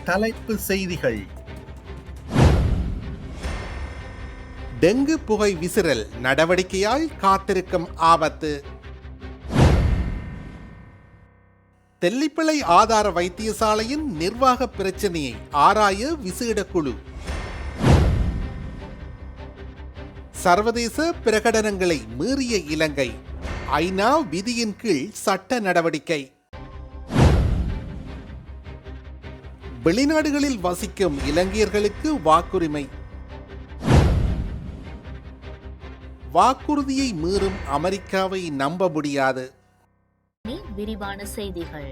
தலைப்பு செய்திகள். டெங்கு புகை விசிறல் நடவடிக்கையால் காத்திருக்கும் ஆபத்து. தெல்லிப்பளை ஆதார வைத்தியசாலையின் நிர்வாக பிரச்சனையை ஆராய விசேட குழு. சர்வதேச பிரகடனங்களை மீறிய இலங்கை, ஐநா விதியின் கீழ் சட்ட நடவடிக்கை. வெளிநாடுகளில் வசிக்கும் இலங்கையர்களுக்கு வாக்குரிமை. வாக்குறுதியை மீறும் அமெரிக்காவை நம்ப முடியாது. விரிவான செய்திகள்.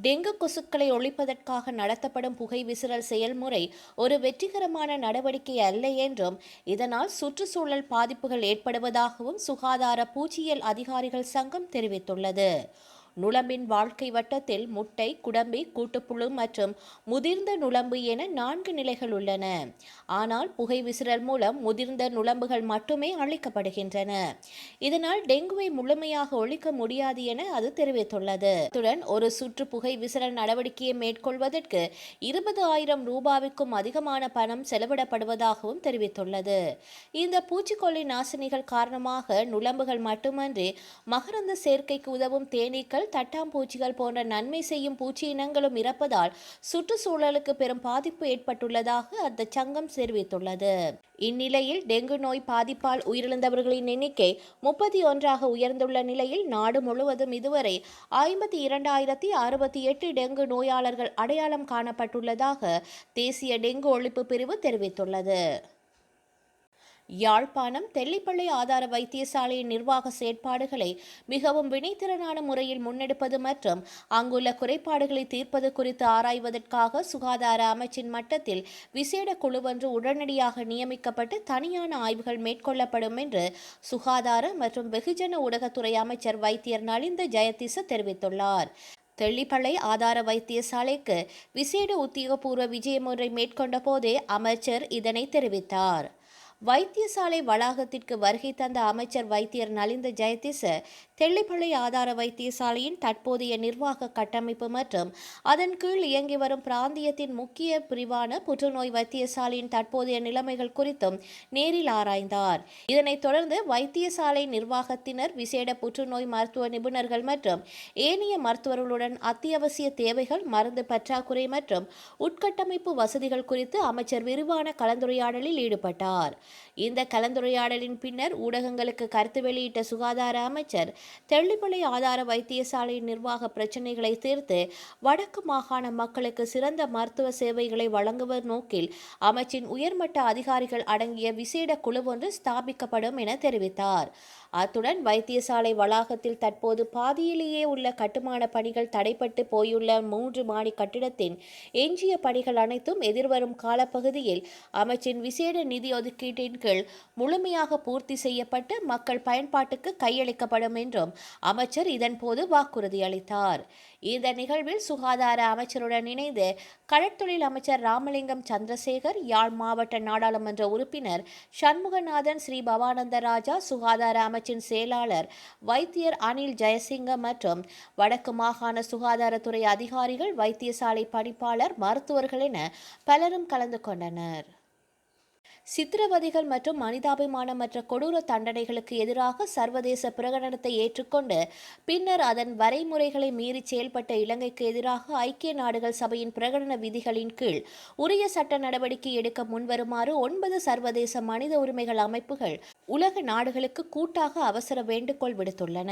டெங்கு கொசுக்களை ஒழிப்பதற்காக நடத்தப்படும் புகை விசிறல் செயல்முறை ஒரு வெற்றிகரமான நடவடிக்கை அல்ல என்றும், இதனால் சுற்றுச்சூழல் பாதிப்புகள் ஏற்படுவதாகவும் சுகாதார பூச்சியியல் அதிகாரிகள் சங்கம் தெரிவித்துள்ளது. நுளம்பின் வாழ்க்கை வட்டத்தில் முட்டை, குடம்பி, கூட்டுப்புழு மற்றும் முதிர்ந்த நுளம்பு என 4 நிலைகள் உள்ளன. ஆனால் புகை விசிறல் மூலம் முதிர்ந்த நுளம்புகள் மட்டுமே அழிக்கப்படுகின்றன. இதனால் டெங்குவை முழுமையாக ஒழிக்க முடியாது என அது தெரிவித்துள்ளது. அத்துடன் ஒரு சுற்று புகை விசிறல் நடவடிக்கையை மேற்கொள்வதற்கு 20,000 ரூபாய்க்கும் அதிகமான பணம் செலவிடப்படுவதாகவும் தெரிவித்துள்ளது. இந்த பூச்சிக்கொல்லி நாசினிகள் காரணமாக நுளம்புகள் மட்டுமன்றி மகரந்த சேர்க்கைக்கு உதவும் தேனீக்கள், தட்டாம்பூச்சிகள் போன்ற நன்மை செய்யும் பூச்சி இனங்களும் இறப்பதால் சுற்றுச்சூழலுக்கு பெரும் பாதிப்பு ஏற்பட்டுள்ளதாக அந்த சங்கம் தெரிவித்துள்ளது. இந்நிலையில் டெங்கு நோய் பாதிப்பால் உயிரிழந்தவர்களின் எண்ணிக்கை 31ஆக உயர்ந்துள்ள நிலையில் நாடு முழுவதும் இதுவரை 52,068 டெங்கு நோயாளர்கள் அடையாளம் காணப்பட்டுள்ளதாக தேசிய டெங்கு ஒழிப்பு பிரிவு தெரிவித்துள்ளது. யாழ்ப்பாணம் தெல்லிப்பளை ஆதார வைத்தியசாலையின் நிர்வாக செயற்பாடுகளை மிகவும் வினைத்திறனான முறையில் முன்னெடுப்பது மற்றும் அங்குள்ள குறைபாடுகளை தீர்ப்பது குறித்து ஆராய்வதற்காக சுகாதார அமைச்சின் மட்டத்தில் விசேட குழுவொன்று உடனடியாக நியமிக்கப்பட்டு தனியான ஆய்வுகள் மேற்கொள்ளப்படும் என்று சுகாதார மற்றும் வெகுஜன ஊடகத்துறை அமைச்சர் வைத்தியர் நலிந்த ஜெயதிச தெரிவித்துள்ளார். தெல்லிப்பளை ஆதார வைத்தியசாலைக்கு விசேட உத்தியோகபூர்வ விஜயம் ஒன்றை மேற்கொண்ட போதே அமைச்சர் இதனை தெரிவித்தார். வைத்தியசாலை வளாகத்திற்கு வருகை தந்த அமைச்சர் வைத்தியர் நலிந்த ஜெயதிச தெல்லிப்பளை ஆதார வைத்தியசாலையின் தற்போதைய நிர்வாக கட்டமைப்பு மற்றும் அதன் கீழ் இயங்கி வரும் பிராந்தியத்தின் முக்கிய பிரிவான புற்றுநோய் வைத்தியசாலையின் தற்போதைய நிலைமைகள் குறித்தும் நேரில் ஆராய்ந்தார். இதனைத் தொடர்ந்து வைத்தியசாலை நிர்வாகத்தினர், விசேட புற்றுநோய் மருத்துவ நிபுணர்கள் மற்றும் ஏனைய மருத்துவர்களுடன் அத்தியாவசிய தேவைகள், மருந்து பற்றாக்குறை மற்றும் உட்கட்டமைப்பு வசதிகள் குறித்து அமைச்சர் விரிவான கலந்துரையாடலில் ஈடுபட்டார். இந்த கலந்துரையாடலின் பின்னர் ஊடகங்களுக்கு கருத்து வெளியிட்ட சுகாதார அமைச்சர், தெல்லிப்பளை ஆதார வைத்தியசாலையின் நிர்வாக பிரச்சினைகளை தீர்த்து வடக்கு மாகாண மக்களுக்கு சிறந்த மருத்துவ சேவைகளை வழங்குவர் நோக்கில் அமைச்சின் உயர்மட்ட அதிகாரிகள் அடங்கிய விசேட குழு ஒன்று ஸ்தாபிக்கப்படும் என தெரிவித்தார். அத்துடன் வைத்தியசாலை வளாகத்தில் தற்போது பாதியிலேயே உள்ள கட்டுமான பணிகள் தடைப்பட்டு போயுள்ள 3 மாடி கட்டிடத்தின் எஞ்சிய பணிகள் அனைத்தும் எதிர்வரும் காலப்பகுதியில் அமைச்சின் விசேட நிதி ஒதுக்கீட்டின் கீழ் முழுமையாக பூர்த்தி செய்யப்பட்டு மக்கள் பயன்பாட்டுக்கு கையளிக்கப்படும் என்றும் அமைச்சர் இதன்போது வாக்குறுதி அளித்தார். இந்த நிகழ்வில் சுகாதார அமைச்சருடன் இணைந்து கடற்தொழில் அமைச்சர் ராமலிங்கம் சந்திரசேகர், யாழ் மாவட்ட நாடாளுமன்ற உறுப்பினர் சண்முகநாதன், ஸ்ரீ பவானந்த ராஜா, சுகாதார அமைச்சின் செயலாளர் வைத்தியர் அனில் ஜெயசிங்க மற்றும் வடக்கு மாகாண சுகாதாரத்துறை அதிகாரிகள், வைத்தியசாலை பணிப்பாளர், மருத்துவர்கள் என பலரும் கலந்து கொண்டனர். சித்திரவதைகள் மற்றும் மனிதாபிமானமற்ற கொடூர தண்டனைகளுக்கு எதிராக சர்வதேச பிரகடனத்தை ஏற்றுக்கொண்டு பின்னர் அதன் வரைமுறைகளை மீறி செயல்பட்ட இலங்கைக்கு எதிராக ஐக்கிய நாடுகள் சபையின் பிரகடன விதிகளின் கீழ் உரிய சட்ட நடவடிக்கை எடுக்க முன்வருமாறு 9 சர்வதேச மனித உரிமைகள் அமைப்புகள் உலக நாடுகளுக்கு கூட்டாக அவசர வேண்டுகோள் விடுத்துள்ளன.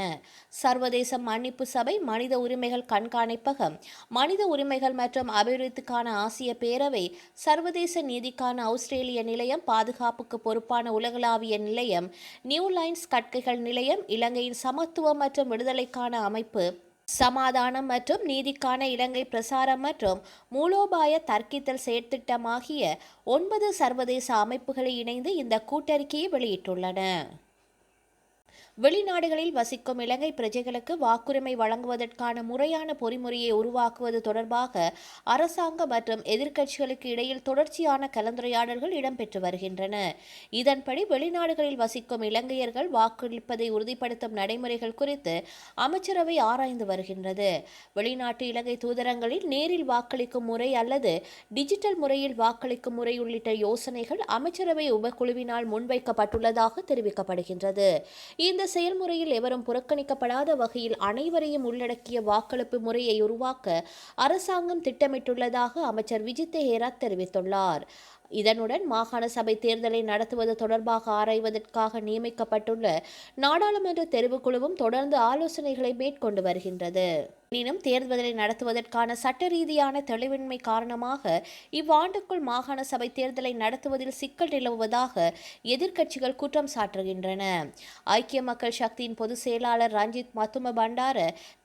சர்வதேச மன்னிப்பு சபை, மனித உரிமைகள் கண்காணிப்பகம், மனித உரிமைகள் மற்றும் அபிவிருத்திக்கான ஆசிய பேரவை, சர்வதேச நீதிக்கான ஆஸ்திரேலிய நிலையம், பாதுகாப்புக்கு பொறுப்பான உலகளாவிய நிலையம், நியூ லைன்ஸ் கற்கைகள் நிலையம், இலங்கையின் சமத்துவம் மற்றும் விடுதலைக்கான அமைப்பு, சமாதானம் மற்றும் நீதிக்கான இலங்கை பிரசாரம் மற்றும் மூலோபாய தர்க்கித்தல் செயற்திட்டம் ஆகிய 9 சர்வதேச அமைப்புகளை இணைந்து இந்த கூட்டறிக்கையை வெளியிட்டுள்ளன. வெளிநாடுகளில் வசிக்கும் இலங்கை பிரஜைகளுக்கு வாக்குரிமை வழங்குவதற்கான முறையான பொறிமுறையை உருவாக்குவது தொடர்பாக அரசாங்கம் மற்றும் எதிர்க்கட்சிகளுக்கு இடையில் தொடர்ச்சியான கலந்துரையாடல்கள் இடம்பெற்று வருகின்றன. இதன்படி வெளிநாடுகளில் வசிக்கும் இலங்கையர்கள் வாக்களிப்பதை உறுதிப்படுத்தும் நடைமுறைகள் குறித்து அமைச்சரவை ஆராய்ந்து வருகின்றது. வெளிநாட்டு இலங்கை தூதரங்களில் நேரில் வாக்களிக்கும் முறை அல்லது டிஜிட்டல் முறையில் வாக்களிக்கும் முறை உள்ளிட்ட யோசனைகள் அமைச்சரவை உபக்குழுவினால் முன்வைக்கப்பட்டுள்ளதாக தெரிவிக்கப்படுகின்றது. இந்த செயல்முறையில் எவரும் புறக்கணிக்கப்படாத வகையில் அனைவரையும் உள்ளடக்கிய வாக்களிப்பு முறையை உருவாக்க அரசாங்கம் திட்டமிட்டுள்ளதாக அமைச்சர் விஜித்த ஹேரத் தெரிவித்துள்ளார். இதனுடன் மாகாண சபை தேர்தலை நடத்துவது தொடர்பாக ஆராய்வதற்காக நியமிக்கப்பட்டுள்ள நாடாளுமன்ற தெரிவுக்குழுவும் தொடர்ந்து ஆலோசனைகளை மேற்கொண்டு வருகின்றது. எனினும் தேர்தலை நடத்துவதற்கான சட்ட ரீதியான தெளிவின்மை காரணமாக இவ்வாண்டுக்குள் மாகாண சபை தேர்தலை நடத்துவதில் சிக்கல் நிலவுவதாக எதிர்க்கட்சிகள் குற்றம் சாட்டுகின்றன. ஐக்கிய மக்கள் சக்தியின் பொதுச் செயலாளர் ரஞ்சித் மத்தும பண்டார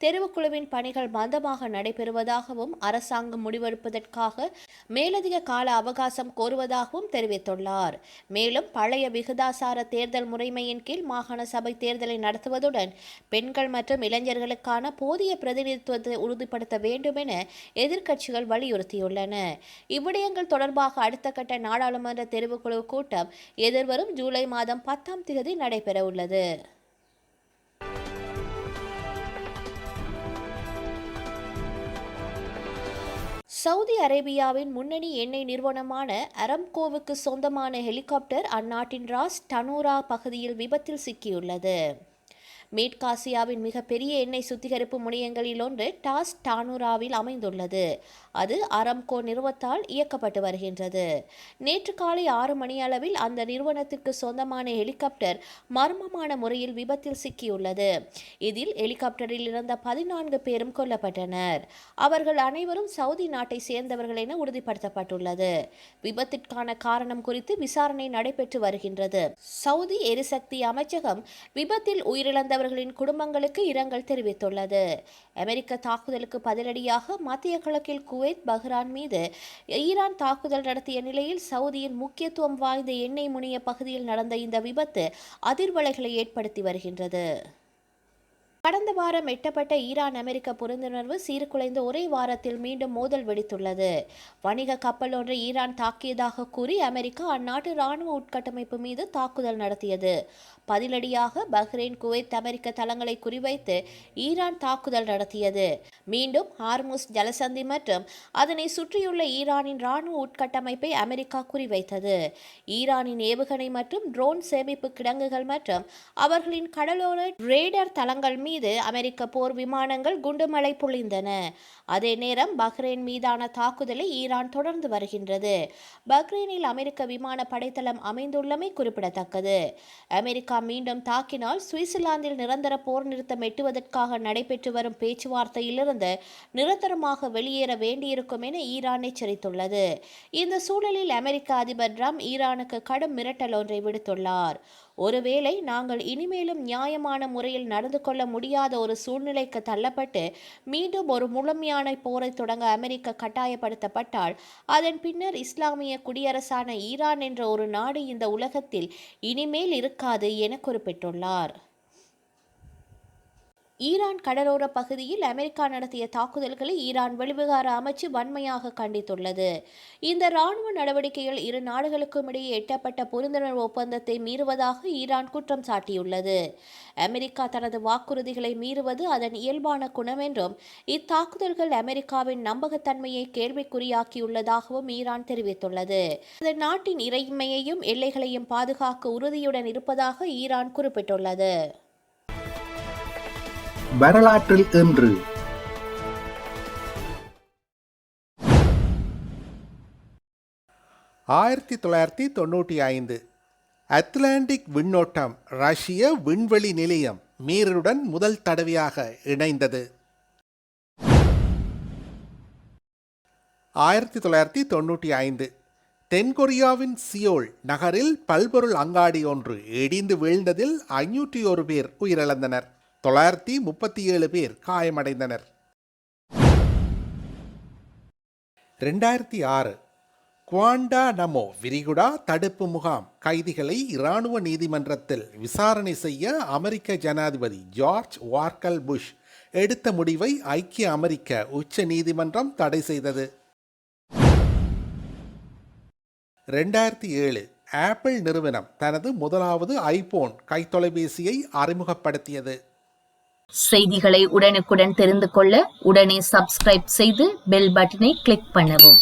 தெரிவுக்குழுவின் பணிகள் மந்தமாக நடைபெறுவதாகவும் அரசாங்கம் முடிவெடுப்பதற்காக மேலதிக கால அவகாசம் கோருவதாகவும் தெரிவித்துள்ளார். மேலும் பழைய விகிதாசார தேர்தல் முறைமையின் கீழ் மாகாண சபை தேர்தலை நடத்துவதுடன் பெண்கள் மற்றும் இளைஞர்களுக்கான போதிய பிரதிநிதித்துவத்தை உறுதிப்படுத்த வேண்டும் என எதிர்க்கட்சிகள் வலியுறுத்தியுள்ளன. இவ்விடயங்கள் தொடர்பாக அடுத்த கட்ட நாடாளுமன்ற தெரிவுக்குழு கூட்டம் எதிர்வரும் ஜூலை மாதம் 10ஆம் தேதி நடைபெற உள்ளது. சவுதி அரேபியாவின் முன்னணி எண்ணெய் நிறுவனமான அரம்கோவுக்கு சொந்தமான ஹெலிகாப்டர் அந்நாட்டின் ராஸ் டனூரா பகுதியில் விபத்தில் சிக்கியுள்ளது. மேற்காசியாவின் மிகப்பெரிய எண்ணெய் சுத்திகரிப்பு முனையங்களில் ஒன்று டாஸ் டானூராவில் அமைந்துள்ளது. அது அரம்கோ நிறுவனத்தால் இயக்கப்பட்டு வருகின்றது. நேற்று காலை 6 மணியளவில் அந்த நிறுவனத்திற்கு சொந்தமான ஹெலிகாப்டர் மர்மமான முறையில் விபத்தில் சிக்கியுள்ளது. இதில் ஹெலிகாப்டரில் இருந்த 14 பேரும் கொல்லப்பட்டனர். அவர்கள் அனைவரும் சவுதி நாட்டை சேர்ந்தவர்கள் என உறுதிப்படுத்தப்பட்டுள்ளது. விபத்திற்கான காரணம் குறித்து விசாரணை நடைபெற்று வருகின்றது. சவுதி எரிசக்தி அமைச்சகம் விபத்தில் உயிரிழந்த அவர்களின் குடும்பங்களுக்கு இரங்கல் தெரிவித்துள்ளது. அமெரிக்க தாக்குதலுக்கு பதிலடியாக மத்திய கிழக்கில் குவைத், பஹ்ரைன் மீது ஈரான் தாக்குதல் நடத்திய நிலையில் சவுதியின் முக்கியத்துவம் வாய்ந்த எண்ணெய் முனைய பகுதியில் நடந்த இந்த விபத்து அதிர்வலைகளை ஏற்படுத்தி வருகின்றது. கடந்த வாரம் எட்டப்பட்ட ஈரான் அமெரிக்க புரிந்துணர்வு சீர்குலைந்த ஒரே வாரத்தில் மீண்டும் மோதல் வெடித்துள்ளது. வணிக கப்பல் ஒன்றை ஈரான் தாக்கியதாக கூறி அமெரிக்கா அந்நாட்டு இராணுவ உட்கட்டமைப்பு மீது தாக்குதல் நடத்தியது. பதிலடியாக பஹ்ரைன், குவைத் அமெரிக்க தளங்களை குறிவைத்து ஈரான் தாக்குதல் நடத்தியது. மீண்டும் ஹார்முஸ் ஜலசந்தி மற்றும் அதனை சுற்றியுள்ள ஈரானின் இராணுவ உட்கட்டமைப்பை அமெரிக்கா குறிவைத்தது. ஈரானின் ஏவுகணை மற்றும் ட்ரோன் சேமிப்பு கிடங்குகள் மற்றும் அவர்களின் கடலோர ரேடார் தளங்கள் மீது அமெரிக்க போர் விமானங்கள் குண்டுமழை பொழிந்தன. அதே நேரம் பஹ்ரைன் மீதான தாக்குதலை ஈரான் தொடர்ந்து வருகின்றது. பஹ்ரைனில் அமெரிக்க விமான படைத்தளம் அமைந்துள்ளமை குறிப்பிடத்தக்கது. அமெரிக்கா மீண்டும் தாக்கினால் சுவிட்சர்லாந்தில் நிரந்தர போர் நிறுத்தம் எட்டுவதற்காக நடைபெற்று வரும் பேச்சுவார்த்தையிலிருந்து நிரந்தரமாக வெளியேற வேண்டியிருக்கும் என ஈரான் எச்சரித்துள்ளது. இந்த சூழலில் அமெரிக்க அதிபர் ட்ரம்ப் ஈரானுக்கு கடும் மிரட்டல் ஒன்றை விடுத்துள்ளார். ஒருவேளை நாங்கள் இனிமேலும் நியாயமான முறையில் நடந்து கொள்ள முடியாத ஒரு சூழ்நிலைக்கு தள்ளப்பட்டு மீண்டும் ஒரு முழுமையான போரை தொடங்க அமெரிக்கா கட்டாயப்படுத்தப்பட்டால் அதன் பின்னர் இஸ்லாமிய குடியரசான ஈரான் என்ற ஒரு நாடு இந்த உலகத்தில் இனிமேல் இருக்காது என குறிப்பிட்டுள்ளார். ஈரான் கடலோர பகுதியில் அமெரிக்கா நடத்திய தாக்குதல்களை ஈரான் வெளிவிவகார அமைச்சு வன்மையாக கண்டித்துள்ளது. இந்த இராணுவ நடவடிக்கைகள் இரு நாடுகளுக்கும் இடையே எட்டப்பட்ட புரிந்துணர்வு ஒப்பந்தத்தை மீறுவதாக ஈரான் குற்றம் சாட்டியுள்ளது. அமெரிக்கா தனது வாக்குறுதிகளை மீறுவது அதன் இயல்பான குணம் என்றும் இத்தாக்குதல்கள் அமெரிக்காவின் நம்பகத்தன்மையை கேள்விக்குறியாக்கியுள்ளதாகவும் ஈரான் தெரிவித்துள்ளது. அதன் நாட்டின் இறைமையையும் எல்லைகளையும் பாதுகாக்க உறுதியுடன் இருப்பதாக ஈரான் குறிப்பிட்டுள்ளது. வரலாற்றில் இன்று 1995 அட்லாண்டிக் விண்ணோட்டம் ரஷ்ய விண்வெளி நிலையம் மீருடன் முதல் தடவையாக இணைந்தது. 1995 தென்கொரியாவின் சியோல் நகரில் பல்பொருள் அங்காடி ஒன்று இடிந்து வீழ்ந்ததில் 501 பேர் உயிரிழந்தனர். 937 பேர் காயமடைந்தனர். 2006 குவாண்டானமோ விரிகுடா தடுப்பு முகாம் கைதிகளை இராணுவ நீதிமன்றத்தில் விசாரணை செய்ய அமெரிக்க ஜனாதிபதி ஜார்ஜ் வார்கல் புஷ் எடுத்த முடிவை ஐக்கிய அமெரிக்க உச்ச நீதிமன்றம் தடை செய்தது. 2007 ஆப்பிள் நிறுவனம் தனது முதலாவது ஐபோன் கைத்தொலைபேசியை அறிமுகப்படுத்தியது. செய்திகளை உடனுக்குடன் தெரிந்து கொள்ள உடனே சப்ஸ்கிரைப் செய்து பெல் பட்டனை கிளிக் பண்ணவும்.